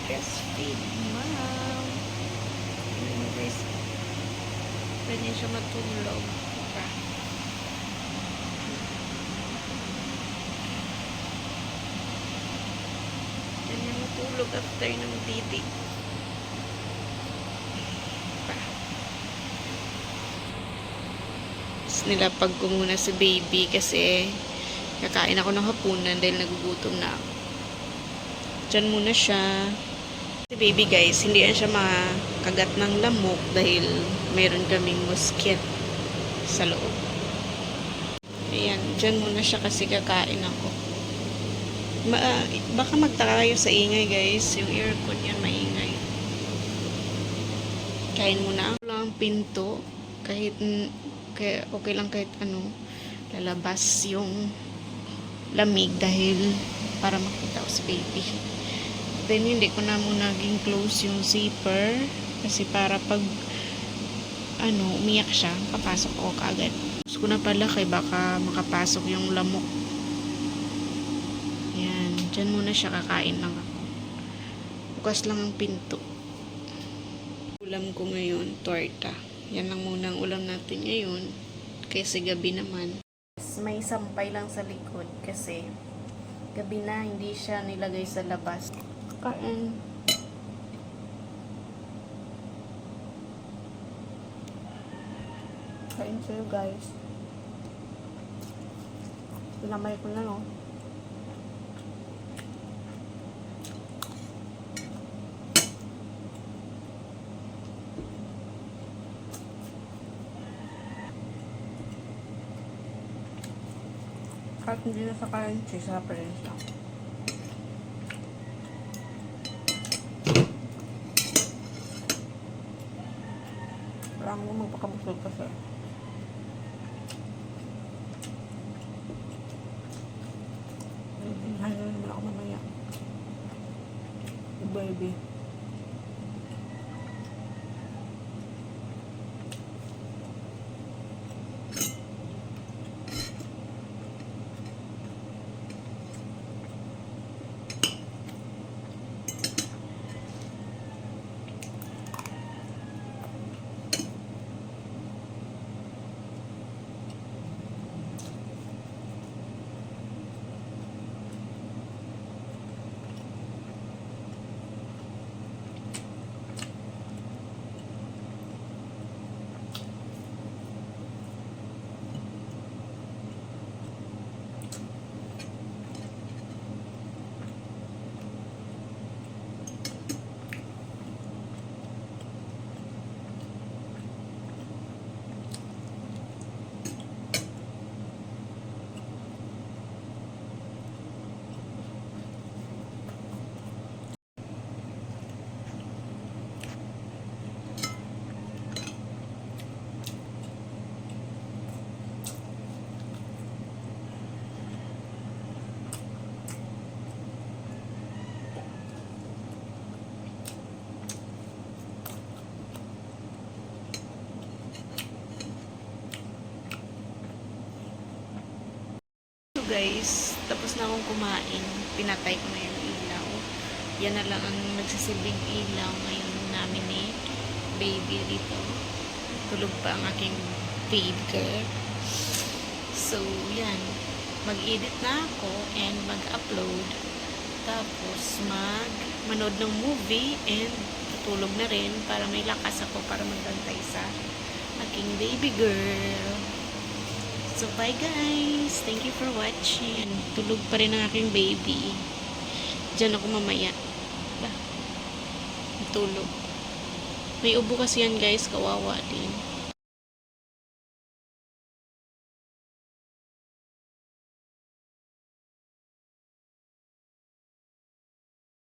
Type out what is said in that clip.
breastfeed mom. Ayan guys. Pwede siya matulog. Diba? Pwede niya matulog after ng didi. Nilapag ko muna si baby kasi kakain ako ng hapunan dahil nagugutom na ako. Diyan muna siya. Si baby guys, hindi yan siya makagat ng lamok dahil mayroon kaming mosquito sa loob. Ayan, diyan muna siya kasi kakain ako. Baka magtaka kayo sa ingay guys, yung aircon yan maingay. Kain muna ako lang ang pinto kahit okay lang kahit ano lalabas yung lamig dahil para makita ko si baby. Then hindi ko na muna naging close yung zipper kasi para pag umiyak siya, papasok ako kaagad. Gusto ko na pala kay baka makapasok yung lamok. Yan, dyan muna siya, kakain lang ako. Bukas lang ang pinto. Ulam ko ngayon, torta. Yan lang muna ang ulam natin ngayon. Kasi gabi naman. May sampay lang sa likod kasi gabi na, hindi siya nilagay sa labas. Kain. Kain sa'yo guys. Pinamay ko na no. Kahit hindi na sa kain, sa parents lang. Kailangan mo magpakabusog kasi. Hinahin na naman ako mamaya. Baby. Guys, tapos na akong kumain. Pinatay ko na yung ilaw. Yan na lang ang nagsisilbing ilaw ngayon namin ni baby dito. Tulog pa ang aking babe girl. So, yan. Mag-edit na ako and mag-upload. Tapos, manood ng movie and tutulog na rin para may lakas ako para magbantay sa aking baby girl. So, bye guys. Thank you for watching. Tulog pa rin ang aking baby. Diyan ako mamaya. Tulog. May ubo kasi yan guys. Kawawa din.